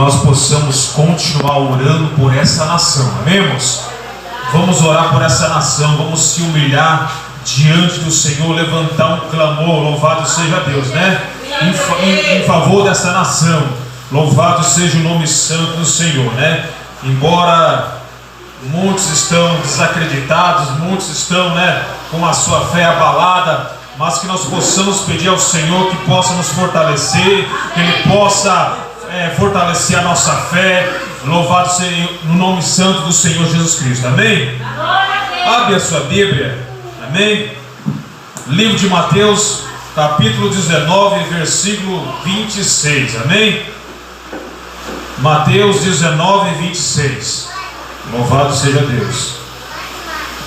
nós possamos continuar orando por essa nação, amém, irmãos? Vamos orar por essa nação, vamos se humilhar diante do Senhor, levantar um clamor, louvado seja Deus, né? Em favor dessa nação, louvado seja o nome santo do Senhor, né? Embora muitos estão desacreditados, muitos estão, né, com a sua fé abalada, mas que nós possamos pedir ao Senhor que possa nos fortalecer, que Ele possa fortalecer a nossa fé. Louvado seja no nome santo do Senhor Jesus Cristo, amém? Abre a sua Bíblia, amém? Livro de Mateus, capítulo 19, versículo 26, amém? Mateus 19, 26. Louvado seja Deus.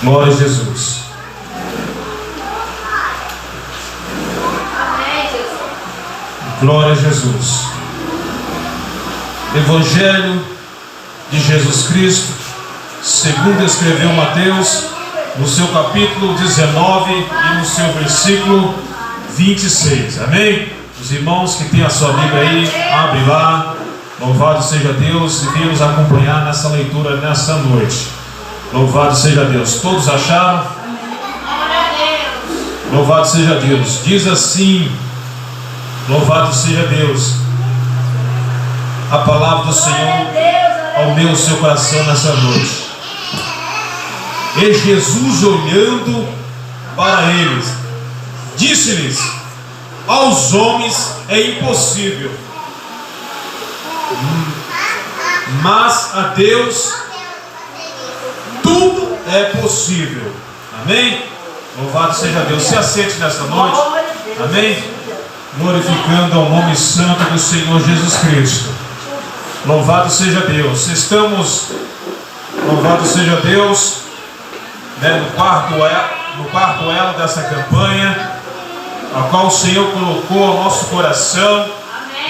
Glória a Jesus. Glória a Jesus. Evangelho de Jesus Cristo, segundo escreveu Mateus, no seu capítulo 19 e no seu versículo 26. Amém? Os irmãos que têm a sua Bíblia aí, abre lá. Louvado seja Deus e venha nos acompanhar nessa leitura nessa noite. Louvado seja Deus. Todos acharam? Louvado seja Deus. Diz assim: louvado seja Deus. A palavra do Senhor ao meu seu coração nessa noite. E Jesus, olhando para eles, disse-lhes: aos homens é impossível, mas a Deus tudo é possível. Amém? Louvado seja Deus. Se assente nessa noite. Amém? Glorificando ao nome santo do Senhor Jesus Cristo. Louvado seja Deus. Estamos, louvado seja Deus, né, no quarto elo dessa campanha, a qual o Senhor colocou ao nosso coração,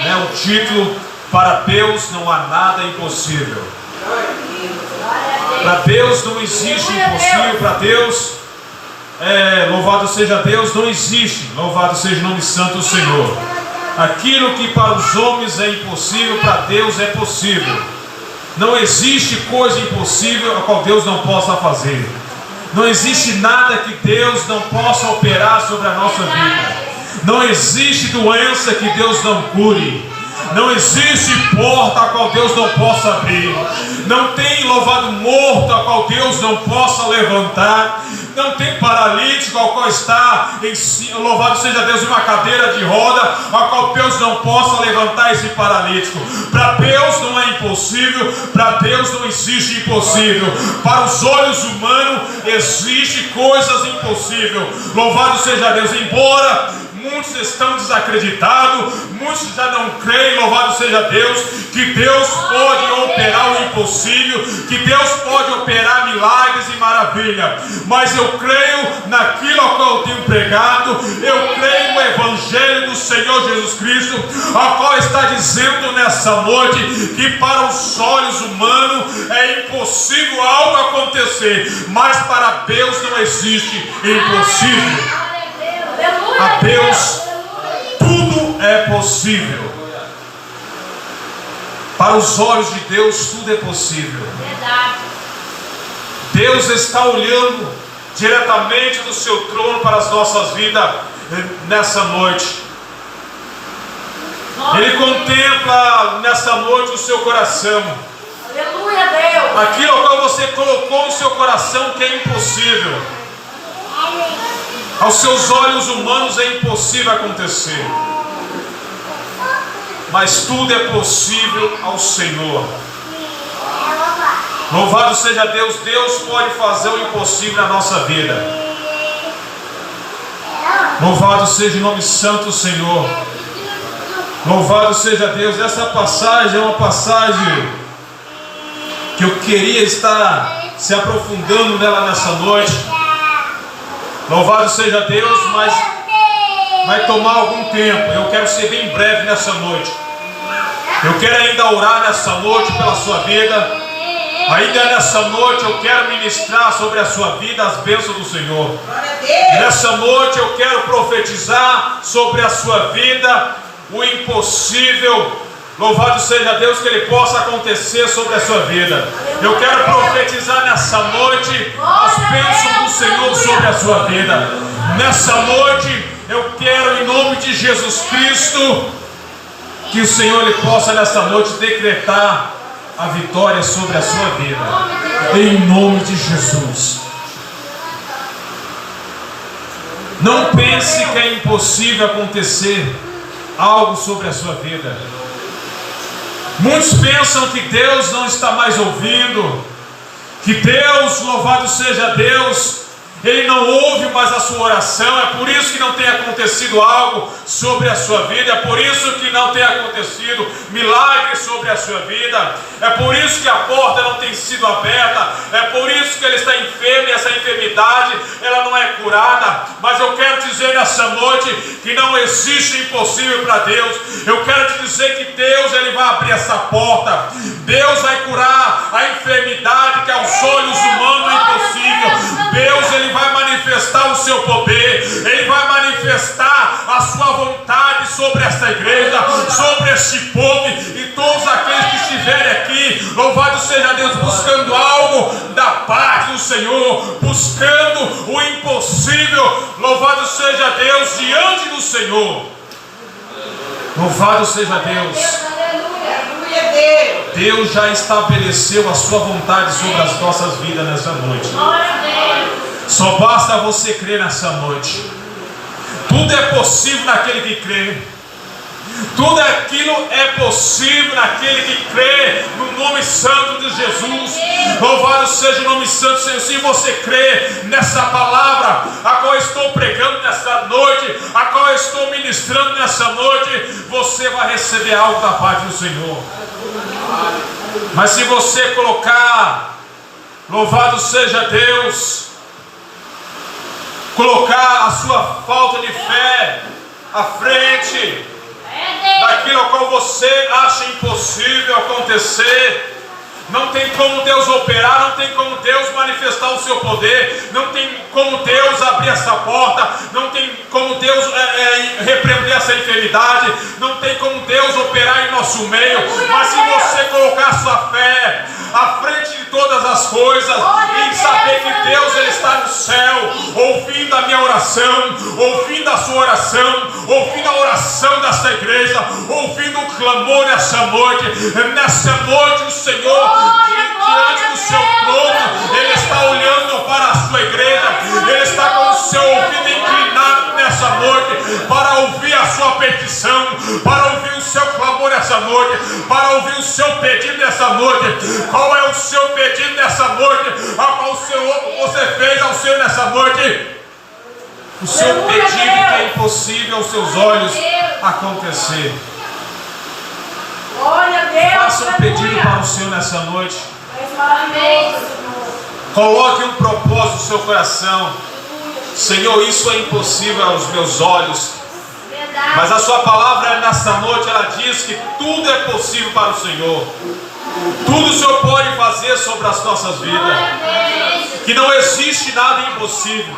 né, o título: para Deus não há nada impossível. Para Deus não existe impossível. Para Deus, louvado seja Deus, não existe. Louvado seja o nome santo do Senhor. Aquilo que para os homens é impossível, para Deus é possível. Não existe coisa impossível a qual Deus não possa fazer. Não existe nada que Deus não possa operar sobre a nossa vida. Não existe doença que Deus não cure. Não existe porta a qual Deus não possa abrir. Não tem, louvado, morto a qual Deus não possa levantar. Não tem paralítico ao qual está, louvado seja Deus, em uma cadeira de roda, a qual Deus não possa levantar esse paralítico. Para Deus não é impossível. Para Deus não existe impossível. Para os olhos humanos existe coisas impossíveis. Louvado seja Deus. Embora muitos estão desacreditados, muitos já não creem, louvado seja Deus, que Deus pode operar o impossível, que Deus pode operar milagres e maravilha. Mas eu creio naquilo ao qual eu tenho pregado, eu creio no Evangelho do Senhor Jesus Cristo, a qual está dizendo nessa noite que para os olhos humanos é impossível algo acontecer, mas para Deus não existe impossível. A Deus tudo é possível. Para os olhos de Deus tudo é possível. Deus está olhando diretamente do seu trono para as nossas vidas nessa noite. Ele contempla nessa noite o seu coração. Aleluia, Deus. Aquilo ao qual você colocou no seu coração que é impossível. Aos seus olhos humanos é impossível acontecer, mas tudo é possível ao Senhor. Louvado seja Deus. Deus pode fazer o impossível na nossa vida. Louvado seja o nome santo do Senhor. Louvado seja Deus. Essa passagem é uma passagem que eu queria estar se aprofundando nela nessa noite. Louvado seja Deus, mas vai tomar algum tempo. Eu quero ser bem breve nessa noite. Eu quero ainda orar nessa noite pela sua vida. Ainda nessa noite eu quero ministrar sobre a sua vida as bênçãos do Senhor. Nessa noite eu quero profetizar sobre a sua vida o impossível Louvado seja Deus, que Ele possa acontecer sobre a sua vida. Eu quero profetizar nessa noite as bênçãos do Senhor sobre a sua vida. Nessa noite eu quero, em nome de Jesus Cristo, que o Senhor Ele possa nessa noite decretar a vitória sobre a sua vida. Em nome de Jesus. Não pense que é impossível acontecer algo sobre a sua vida. Muitos pensam que Deus não está mais ouvindo, que Deus, louvado seja Deus, Ele não ouve mais a sua oração. É por isso que não tem acontecido algo sobre a sua vida. É por isso que não tem acontecido milagre sobre a sua vida. É por isso que a porta não tem sido aberta. É por isso que ele está enfermo e essa enfermidade ela não é curada. Mas eu quero dizer nessa noite que não existe impossível para Deus. Eu quero te dizer que Deus Ele vai abrir essa porta. Deus vai curar a enfermidade que aos olhos humanos é impossível. Deus Ele vai manifestar o seu poder. Ele vai manifestar a sua vontade sobre esta igreja, sobre este povo e todos aqueles que estiverem aqui. Louvado seja Deus, buscando algo da parte do Senhor, buscando o impossível. Louvado seja Deus diante do Senhor. Louvado seja Deus. Deus já estabeleceu a sua vontade sobre as nossas vidas nessa noite. Só basta você crer nessa noite. Tudo é possível naquele que crê. Tudo aquilo é possível naquele que crê no nome santo de Jesus. Louvado seja o nome santo do Senhor. Se você crê nessa palavra a qual eu estou pregando nessa noite, a qual eu estou ministrando nessa noite, você vai receber algo da parte do Senhor. Mas se você colocar, louvado seja Deus, colocar a sua falta de fé à frente daquilo ao qual você acha impossível acontecer, não tem como Deus operar, não tem como Deus manifestar o seu poder, não tem como Deus abrir essa porta, não tem como Deus repreender essa enfermidade, não tem como Deus operar em nosso meio. Mas se você colocar sua fé à frente de todas as coisas e saber que Deus Ele está no céu, ouvindo a minha oração, ouvindo a sua oração, ouvindo a oração desta igreja, ouvindo o clamor nessa noite o Senhor diante do seu trono, Ele está olhando para a sua igreja, Ele está com o seu ouvido inclinado nessa noite para ouvir a sua petição, para ouvir o seu clamor nessa noite, para ouvir o seu pedido nessa noite. Qual é o seu pedido nessa noite? A qual você fez ao Senhor nessa noite? O seu pedido que é impossível aos seus olhos acontecer. Faça um pedido para o Senhor nessa noite. Coloque um propósito no seu coração. Senhor, isso é impossível aos meus olhos, mas a sua palavra nessa noite ela diz que tudo é possível para o Senhor. Tudo o Senhor pode fazer sobre as nossas vidas, que não existe nada impossível.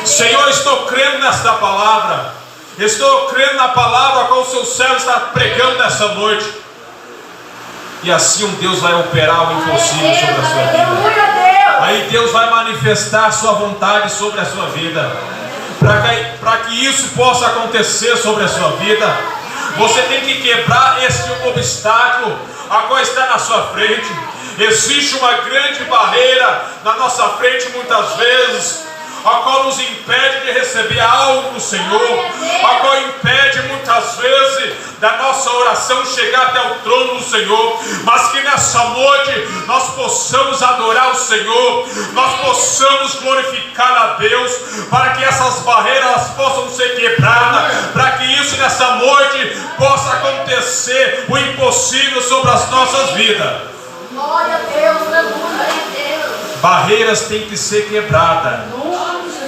Senhor, estou crendo nesta palavra, estou crendo na palavra a qual o seu servo está pregando nessa noite. E assim um Deus vai operar o impossível sobre a sua vida. Aí Deus vai manifestar a sua vontade sobre a sua vida. Para que isso possa acontecer sobre a sua vida, você tem que quebrar esse obstáculo a qual está na sua frente. Existe uma grande barreira na nossa frente muitas vezes, a qual nos impede de receber algo do Senhor, a qual impede muitas vezes da nossa oração chegar até o trono do Senhor. Mas que nessa noite nós possamos adorar o Senhor, nós possamos glorificar a Deus, para que essas barreiras possam ser quebradas, para que isso nessa noite possa acontecer o impossível sobre as nossas vidas. Glória a Deus, glória a Deus. Barreiras têm que ser quebradas,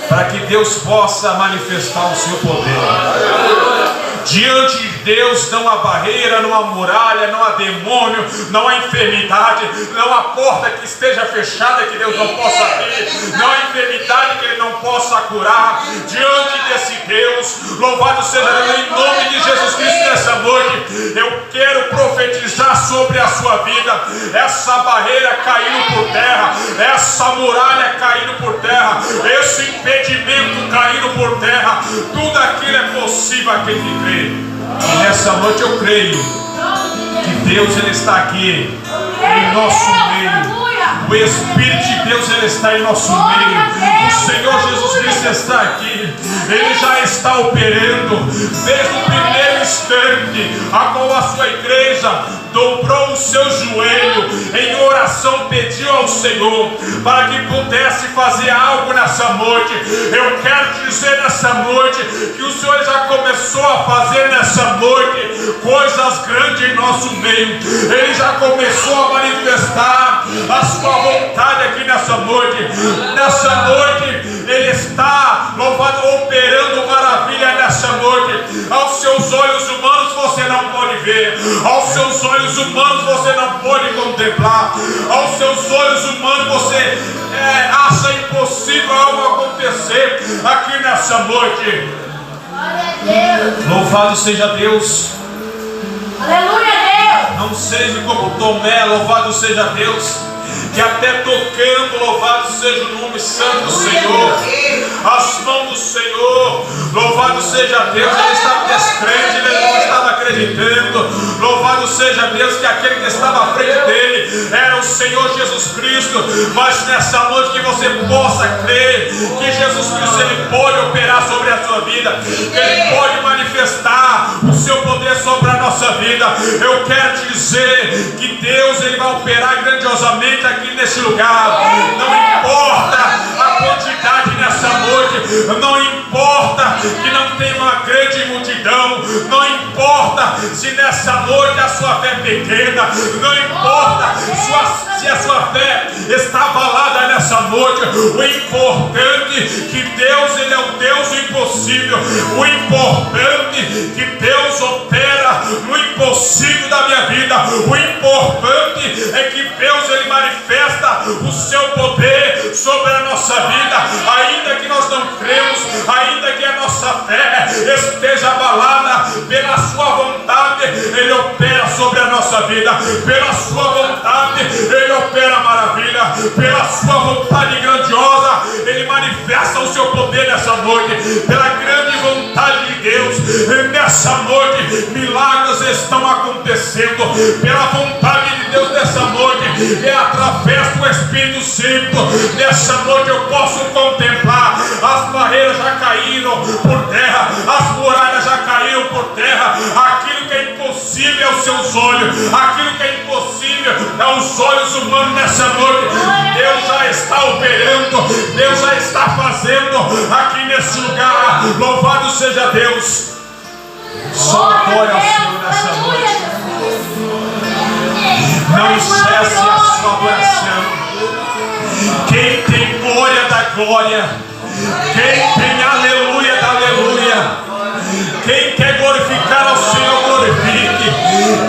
para que Deus possa manifestar o seu poder. Diante de Deus não há barreira, não há muralha, não há demônio, não há enfermidade, não há porta que esteja fechada que Deus não possa abrir, não há enfermidade que Ele não possa curar. Diante desse Deus Deus. Louvado seja Deus, em nome de Jesus Cristo. Nessa noite eu quero profetizar sobre a sua vida. Essa barreira caindo por terra, essa muralha caindo por terra, esse impedimento caindo por terra. Tudo aquilo é possível àquele que crê. E nessa noite eu creio que Deus ele está aqui em nosso meio. O Espírito de Deus ele está em nosso meio. O Senhor Jesus Cristo está aqui. Ele já está operando desde o primeiro instante a qual a sua igreja dobrou o seu joelho em oração, pediu ao Senhor para que pudesse fazer algo nessa noite. Eu quero dizer nessa noite que o Senhor já começou a fazer nessa noite coisas grandes em nosso meio. Ele já começou a manifestar a sua vontade aqui nessa noite. Nessa noite Ele está, louvado, operando maravilha nessa noite. Aos seus olhos humanos você não pode ver, aos seus olhos humanos você não pode contemplar, aos seus olhos humanos você acha impossível algo acontecer aqui nessa noite. Louvado seja Deus. Aleluia, Deus. Não seja como Tomé, louvado seja Deus, que até tocando, louvado seja o nome santo do Senhor, as mãos do Senhor, louvado seja Deus. Ele estava descrente, ele não estava acreditando. Louvado seja Deus que aquele que estava à frente dele era o Senhor Jesus Cristo. Mas nessa noite que você possa crer que Jesus Cristo ele pode operar sobre a sua vida, ele pode manifestar o seu poder sobre a nossa vida. Eu quero te dizer que Deus ele vai operar grandiosamente aqui nesse lugar. Não importa a quantidade nessa noite, não importa que não tem uma grande multidão, não importa se nessa noite a sua fé é pequena, não importa se a sua fé está abalada nessa noite. O importante é que Deus ele é o Deus do impossível. O importante é que Deus opera no impossível da minha vida. O importante é que Deus ele manifesta o seu poder sobre a nossa vida. Ainda que nós não cremos, ainda que a nossa fé esteja abalada, pela sua vontade ele opera sobre a nossa vida. Pela sua vontade ele opera maravilha. Pela sua vontade grandiosa ele manifesta o seu poder nessa noite. Pela grande vontade de Deus nessa noite milagres estão acontecendo. Pela vontade de Deus nessa noite, é através do Espírito Santo. Nessa noite eu posso contemplar as barreiras já caíram por terra, as muralhas já caíram por terra. Aquilo que é impossível aos seus olhos, aquilo que é impossível aos olhos humanos nessa noite, Deus já está operando, Deus já está fazendo aqui nesse lugar. Louvado seja Deus. Só glória ao Senhor nessa noite. Não cesse a sua adoração. Quem tem glória da glória, quem tem aleluia da aleluia, quem quer glorificar ao Senhor, glorifique.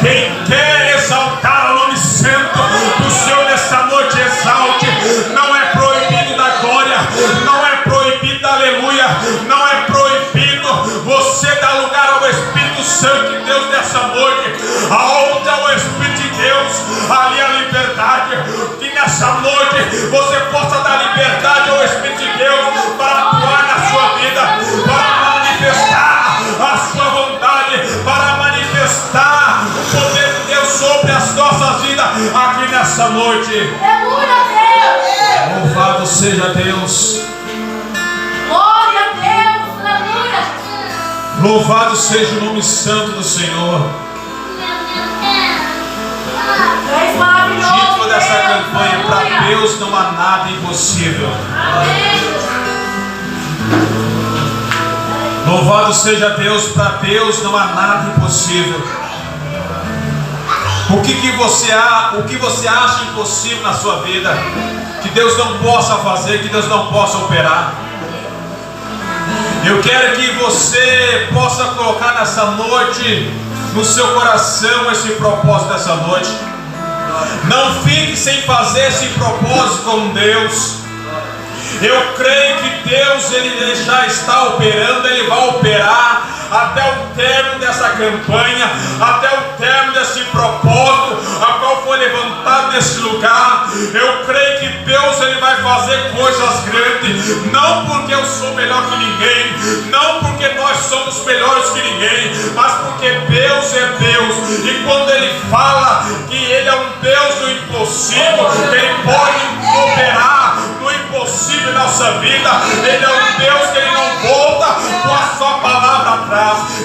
Quem quer exaltar o nome santo do Senhor nessa noite, exalte. Não é proibido da glória, não é proibido da aleluia, não é proibido você dar lugar ao Espírito Santo de Deus nessa noite. Aonde é o Espírito de Deus, ali a liberdade. Que nessa noite você possa dar liberdade ao Espírito de Deus para atuar na sua vida, para manifestar a sua vontade, para manifestar o poder de Deus sobre as nossas vidas aqui nessa noite. Louvado seja Deus. Glória a Deus, aleluia. Louvado seja o nome santo do Senhor. O título dessa campanha: para Deus não há nada impossível. Louvado seja Deus, para Deus não há nada impossível. O que você acha impossível na sua vida, que Deus não possa fazer, que Deus não possa operar? Eu quero que você possa colocar nessa noite no seu coração esse propósito dessa noite. Não fique sem fazer esse propósito com Deus. Eu creio que Deus ele já está operando, Ele vai operar até o término dessa campanha, até o término desse propósito, a qual foi levantado nesse lugar. Eu creio que Deus ele vai fazer coisas grandes, não porque eu sou melhor que ninguém, não porque nós somos melhores que ninguém, mas porque Deus é Deus, e quando Ele fala que Ele é um Deus do impossível, que Ele pode operar no impossível em nossa vida, Ele é um Deus que Ele não volta com a sua palavra atrás.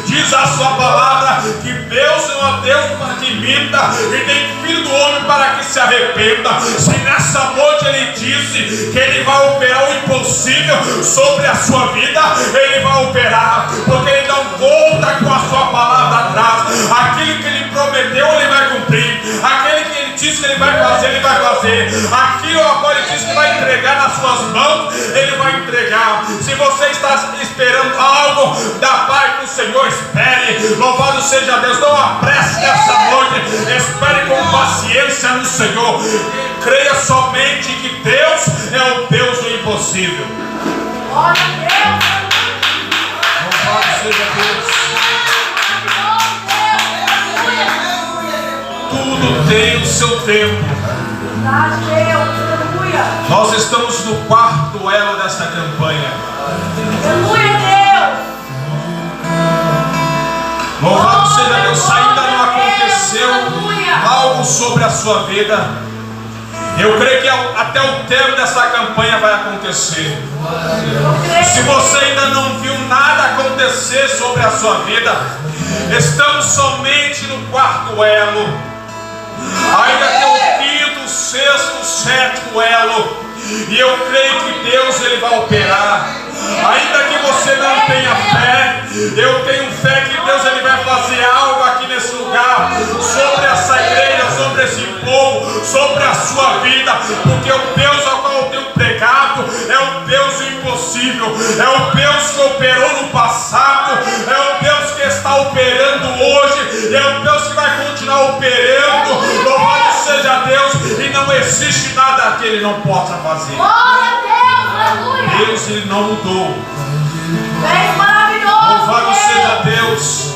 Diz a sua palavra que Deus não é Deus para que imita, e nem filho do homem para que se arrependa. Se nessa noite Ele disse que Ele vai operar o impossível sobre a sua vida, Ele vai operar, porque Ele não volta com a sua palavra atrás. Aquilo que Ele prometeu, Ele vai cumprir. Aquele que Ele disse que Ele vai fazer, Ele vai fazer. Aquilo a qual Ele disse que vai entregar nas suas mãos, Ele vai entregar. Se você está esperando algo da parte do Senhor, espere. Louvado seja Deus. Não apresse nessa noite, espere com paciência no Senhor. Creia somente que Deus é o Deus do impossível. Glória a Deus. Louvado seja Deus. Tudo tem o seu tempo. Nós estamos no quarto elo desta campanha. Aleluia, Deus. Louvado seja Deus. Ainda não aconteceu algo sobre a sua vida. Eu creio que até o termo dessa campanha vai acontecer. Se você ainda não viu nada acontecer sobre a sua vida, estamos somente no quarto elo. Ainda tem o quinto, sexto, sétimo elo. E eu creio que Deus ele vai operar. Ainda que você não tenha fé, eu tenho fé que Deus ele vai fazer algo aqui nesse lugar, sobre essa igreja, sobre esse povo, sobre a sua vida. Porque o Deus ao qual eu tenho pregado é o Deus do impossível, é o Deus que operou no passado, é o Deus que está operando hoje, é o Deus que vai continuar operando. Louvado seja Deus. E não existe nada que Ele não possa fazer. Glória a Deus, aleluia. Deus ele não mudou. É maravilhoso. Louvado seja Deus.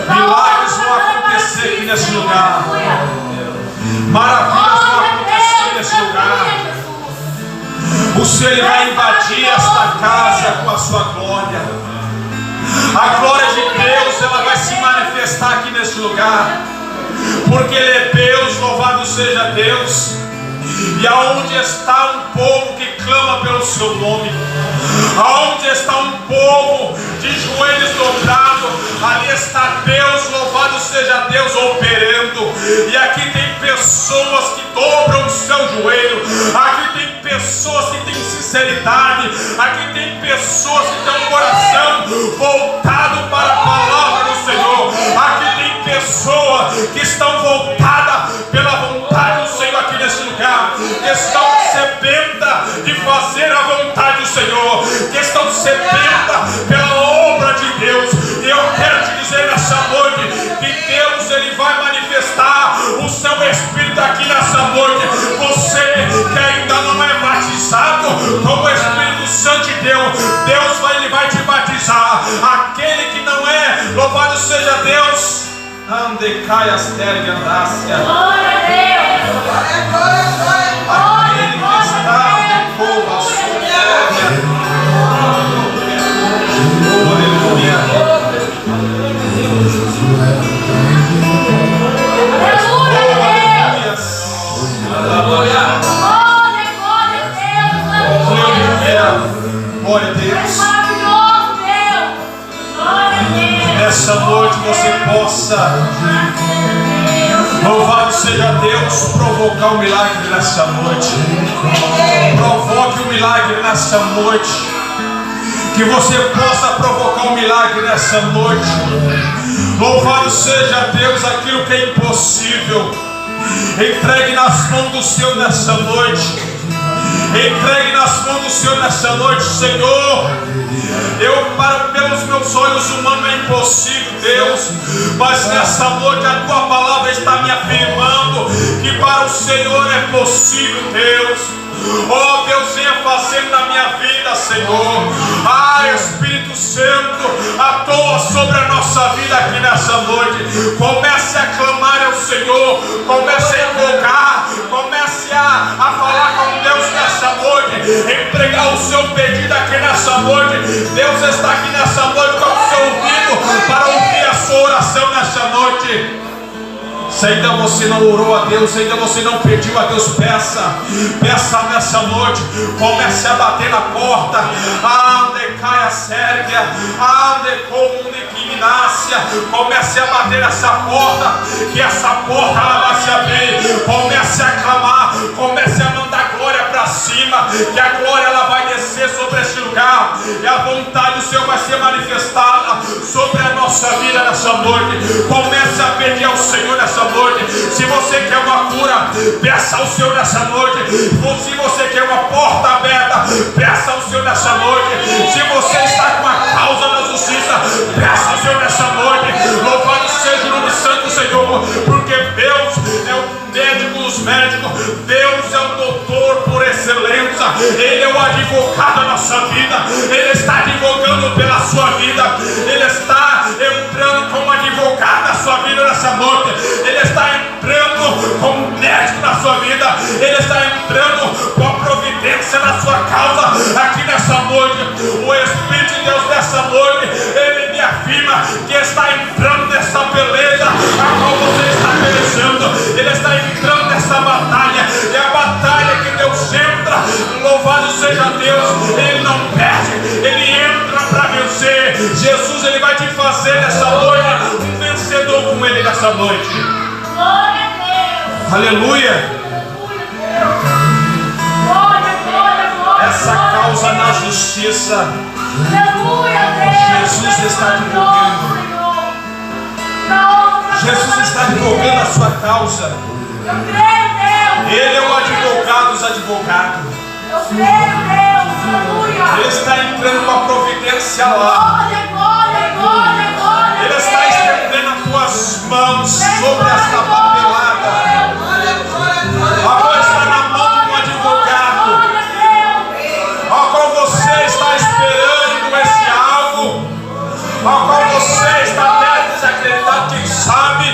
Milagres vão acontecer aqui nesse lugar. Maravilhas vão acontecer nesse lugar. O Senhor ele vai invadir esta casa com a sua glória. A glória de Deus ela vai se manifestar aqui nesse lugar, porque Ele é Deus. Louvado seja Deus. E aonde está um povo que clama pelo seu nome, aonde está um povo de joelhos dobrados, ali está Deus. Louvado seja Deus operando. E aqui tem pessoas que dobram o seu joelho, aqui tem pessoas que têm sinceridade, aqui tem pessoas que têm um coração voltado para a palavra do Senhor, aqui tem pessoas que estão voltadas pela vontade do Senhor aqui nesse lugar, que estão sedentas de fazer a vontade do Senhor, que estão sedentas pela obra de Deus. E eu quero te dizer nessa noite que Deus ele vai manifestar o seu Espírito aqui nessa noite. Você que ainda não é batizado com o Espírito Santo de Deus, ele vai te batizar. Aquele que não é, louvado seja Deus. Ande cai as tergas. Glória a Deus. Aquele que está em fogo a sua glória a Deus. Maravilhoso, Deus. Glória a Deus. Nessa noite você possa, louvado seja Deus, provocar o milagre nessa noite. Provoque o milagre nessa noite. Que você possa provocar um milagre nessa noite. Louvado seja Deus, aquilo que é impossível. Entregue nas mãos do Senhor nessa noite. Entregue nas mãos do Senhor nessa noite. Senhor, pelos meus olhos humanos é impossível, Deus, mas nessa noite a Tua palavra está me afirmando que para o Senhor é possível, Deus. Oh Deus, venha fazendo na minha vida, Senhor. Espírito Santo, atua sobre a nossa vida aqui nessa noite. Comece a clamar ao Senhor, comece a invocar, comece a falar com Deus nessa noite, entregar o seu pedido aqui nessa noite. Deus está aqui nessa noite com o seu ouvido para ouvir a sua oração nessa noite. Se ainda você não orou a Deus, se ainda você não pediu a Deus, peça nessa noite. Comece a bater na porta. Ande caia Sérvia, ande como Niquinácia. Comece a bater nessa porta, que essa porta ela vai se abrir. Comece a clamar, comece a mandar glória para cima, que a glória ela vai descer sobre este lugar, e a vontade do Senhor vai ser manifestada sobre a nossa vida nessa noite. Comece a pedir ao Senhor nessa noite. Se você quer uma cura, peça ao Senhor nessa noite. Se você quer uma porta aberta, peça ao Senhor nessa noite. Se você está com a causa da justiça, peça ao Senhor nessa noite. Louvado seja o nome santo do Senhor, porque Deus é o médico dos médicos, Deus é o doutor por excelência, Ele é o advogado da nossa vida, Ele está advogando pela sua vida, Ele está entrando como advogado na sua vida nessa noite, Ele está entrando como médico na sua vida, Ele está entrando com a providência na sua causa aqui nessa noite. O Espírito de Deus nessa noite, Ele me afirma que está entrando nessa beleza a qual você está pelejando, Ele está entrando nessa batalha, e a batalha que Deus entra, louvado seja Deus, Ele não perde, Ele entra para vencer. Jesus, Ele vai te fazer nessa noite um vencedor com Ele nessa noite. Glória a Deus. Aleluia. Essa causa na justiça, Jesus está advogando. Jesus está advogando a sua causa. Ele é o advogado dos advogados. Ele está entrando com a providência lá. Ele está estendendo as tuas mãos sobre esta papelada. Agora está na mão do advogado, ao qual você está esperando esse algo, ao qual você está até desacreditado, quem sabe.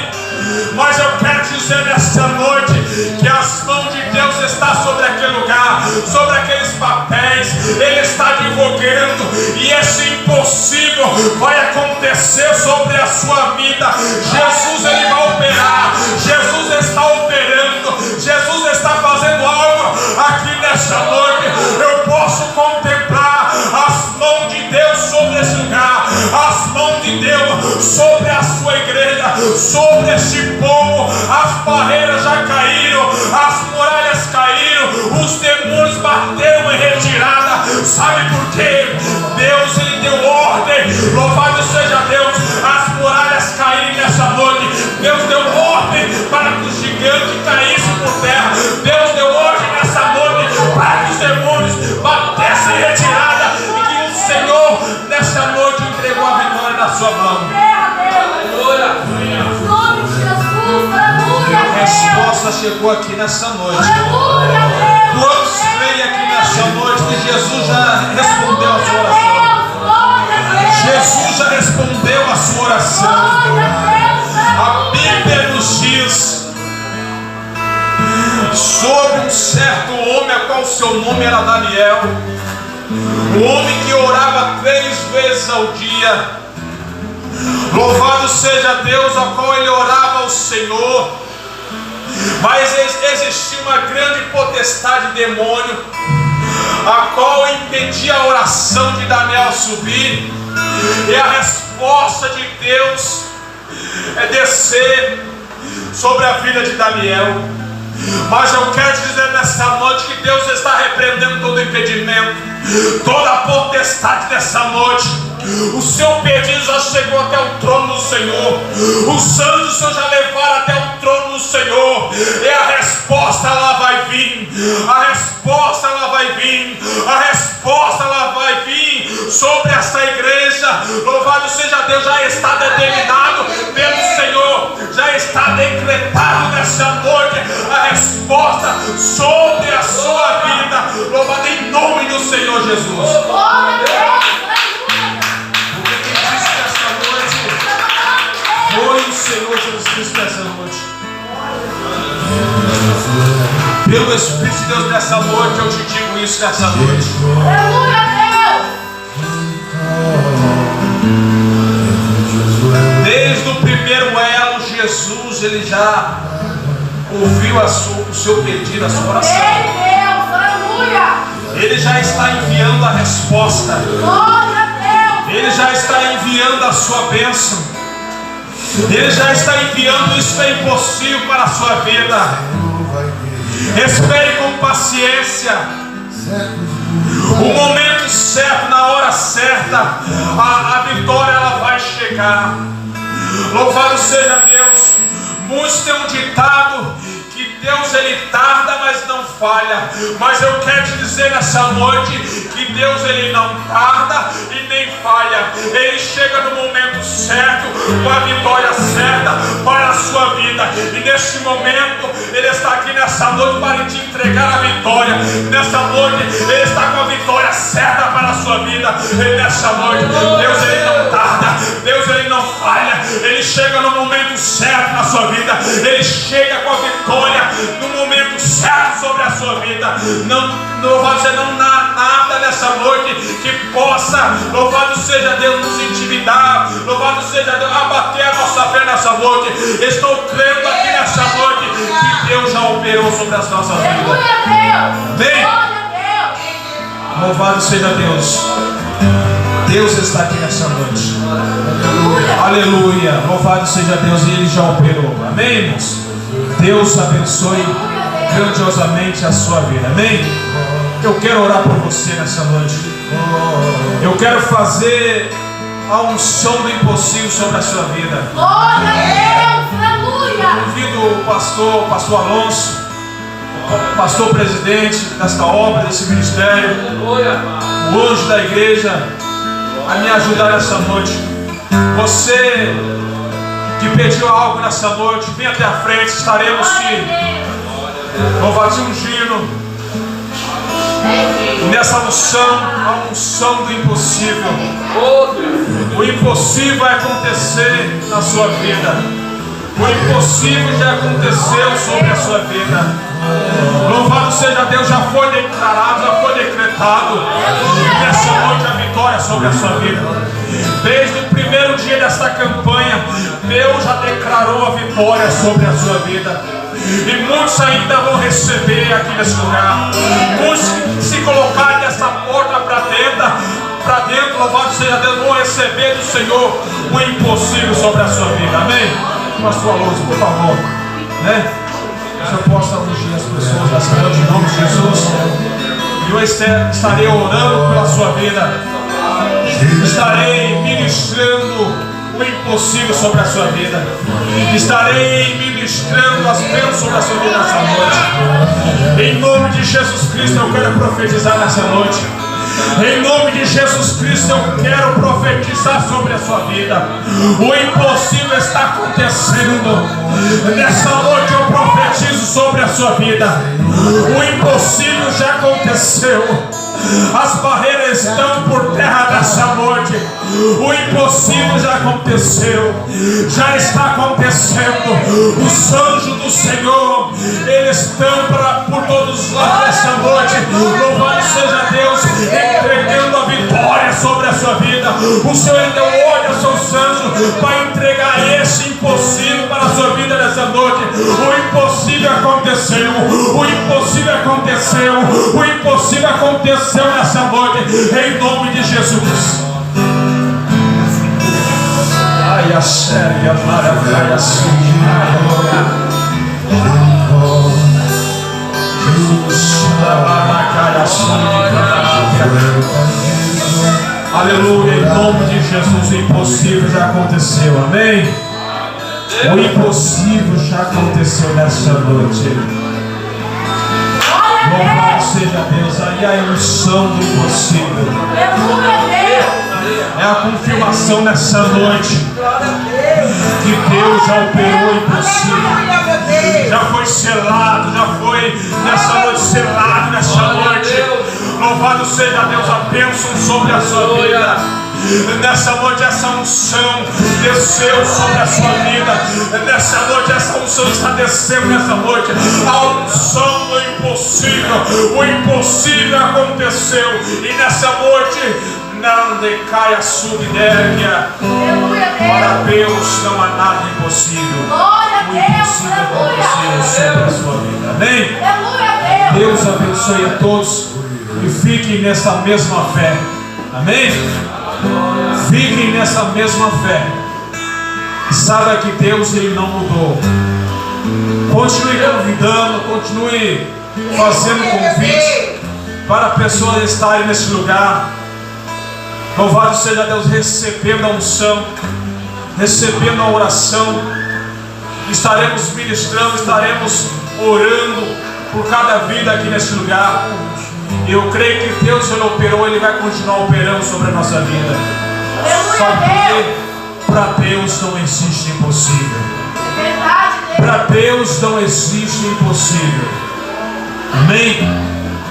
Mas eu quero dizer nesta noite que as mãos de Deus estão sobre aquele lugar, sobre aqueles papéis. Ele está advogando, e esse impossível vai acontecer sobre a sua vida. Jesus, Ele vai operar. Jesus está operando. Jesus está fazendo algo aqui nesta noite. Eu posso contemplar as mãos de Deus sobre esse lugar, as mãos de Deus sobre a sua igreja, sobre este povo. As barreiras já caíram, as muralhas caíram, os demônios bateram em retirada. Sabe por quê? Deus, Ele deu ordem, louvado seja Deus, as muralhas caírem nessa noite. Deus deu ordem para que os gigantes caíssem por terra. Deus deu ordem nessa noite para que os demônios batessem em retirada, e que o Senhor nessa noite entregou a vitória na sua mão. A resposta chegou aqui nessa noite. Quantos creem aqui nessa noite que Jesus já respondeu a sua oração? Jesus já respondeu a sua oração. A Bíblia nos diz sobre um certo homem, a qual seu nome era Daniel, um homem que orava 3 vezes ao dia. Louvado seja Deus, ao qual ele orava ao Senhor. Mas existia uma grande potestade demônio, a qual impedia a oração de Daniel subir. E a resposta de Deus é descer sobre a vida de Daniel. Mas eu quero te dizer nessa noite que Deus está repreendendo todo impedimento, toda a potestade dessa noite. O seu pedido já chegou até o trono do Senhor. Os anjos do Senhor já levaram até o trono do Senhor. E a resposta ela vai vir. A resposta ela vai vir. A resposta ela vai vir sobre essa igreja. Louvado seja Deus, já está determinado pelo Senhor. já está decretado nessa noite a resposta sobre a sua vida. Louvado em nome do Senhor Jesus. Porque quem disse nessa noite foi o Senhor Jesus Cristo nessa noite. Pelo Espírito de Deus nessa noite, eu te digo isso nessa noite. Aleluia, Deus. Desde o primeiro elo, Jesus, ele já ouviu o seu pedido, a sua oração. Deus, aleluia. Ele já está enviando a resposta. Glória a Deus. Ele já está enviando a sua bênção. Ele já está enviando isso que é impossível para a sua vida. Espere com paciência o momento certo, na hora certa, a vitória ela vai chegar. Louvado seja Deus. Muitos têm um ditado que Deus ele tarda, mas não falha. Mas eu quero te dizer nessa noite que Deus ele não tarda e nem falha. Ele chega no momento certo, com a vitória certa para a sua vida. E neste momento ele está aqui nessa noite para te entregar a vitória. Nessa noite ele está com a vitória certa para a sua vida. E nessa noite Deus ele não tarda, Deus ele não falha. Ele chega no momento certo na sua vida. Ele chega com a vitória no momento certo sobre a sua vida. Louvado seja, não há nada nessa noite que possa, louvado seja Deus, nos intimidar. Louvado seja Deus, abater a nossa fé nessa noite. Estou crendo aqui nessa noite que Deus já operou sobre as nossas vidas. Aleluia, Deus. Amém. Glória a Deus. Louvado seja Deus. Deus está aqui nessa noite. Aleluia. Louvado seja Deus, e Ele já operou. Amém, irmãos? Deus abençoe grandiosamente a sua vida. Amém? Eu quero orar por você nessa noite. Eu quero fazer a unção do impossível sobre a sua vida. Glória a Deus. Aleluia. Convido o pastor Alonso, o pastor presidente desta obra, desse ministério, o anjo da igreja, a me ajudar nessa noite. Você que pediu algo nessa noite, vem até a frente. Estaremos te louvado ungindo nessa unção, a unção do impossível. O impossível vai acontecer na sua vida. O impossível já aconteceu sobre a sua vida. Louvado seja Deus, já foi declarado, já foi decretado nessa noite a vitória sobre a sua vida. Desde o primeiro dia desta campanha, Deus já declarou a vitória sobre a sua vida. E muitos ainda vão receber aqui nesse lugar. Muitos que se colocarem dessa porta para dentro, louvado seja Deus, vão receber do Senhor o impossível sobre a sua vida. Amém? Pastor Alonso, por favor, né? Que eu possa ungir as pessoas nessa noite em nome de Jesus. E eu estarei orando pela sua vida. Estarei ministrando o impossível sobre a sua vida. Estarei ministrando as bênçãos sobre a sua vida nessa noite. Em nome de Jesus Cristo eu quero profetizar nessa noite. Em nome de Jesus Cristo eu quero profetizar sobre a sua vida. O impossível está acontecendo. Nessa noite eu profetizo sobre a sua vida. O impossível já aconteceu. As barreiras estão por terra nessa noite. O impossível já aconteceu. Já está acontecendo. Os anjos do Senhor, eles estão por todos os lados nessa noite. Louvado seja Deus, entregando a vitória sobre a sua vida. O Senhor deu ordem aos seus anjos para entregar esse impossível para a sua vida nessa noite. O impossível aconteceu. O impossível aconteceu. O impossível aconteceu nessa noite, em nome de Jesus. Ai, a séria, maravilha, assim, aleluia, em nome de Jesus, o impossível já aconteceu, amém? O impossível já aconteceu nessa noite. Louvado seja Deus, aí a unção do impossível. É a confirmação nessa noite que Deus já operou o impossível. Já foi selado, já foi nessa noite selado, nessa noite. Louvado seja Deus, a bênção sobre a sua vida. Nessa noite essa unção desceu sobre a sua vida. Nessa noite essa unção está descendo nessa noite. A unção do impossível. O impossível aconteceu. E nessa noite não decaia a subdéria. Para Deus não há nada impossível. O impossível aconteceu sobre a sua vida. Amém? Deus abençoe a todos e fiquem nessa mesma fé. Amém? Fiquem nessa mesma fé. Saiba que Deus ele não mudou. Continue convidando, continue fazendo convite para pessoas estarem nesse lugar. Louvado seja Deus, recebendo a unção, recebendo a oração. Estaremos ministrando, estaremos orando por cada vida aqui nesse lugar. Eu creio que Deus ele operou, ele vai continuar operando sobre a nossa vida. Sabe por quê? Para Deus não existe impossível. Para Deus não existe impossível. Amém?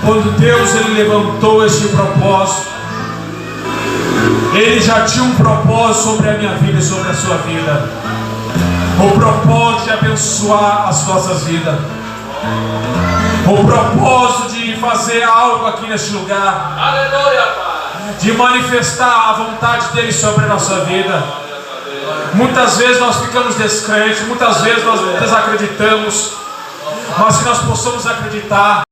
Quando Deus ele levantou esse propósito, Ele já tinha um propósito sobre a minha vida e sobre a sua vida. O propósito de abençoar as nossas vidas. O propósito de fazer algo aqui neste lugar. Aleluia, Pai. De manifestar a vontade dele sobre a nossa vida. Muitas vezes nós ficamos descrentes, muitas vezes nós desacreditamos. Mas que nós possamos acreditar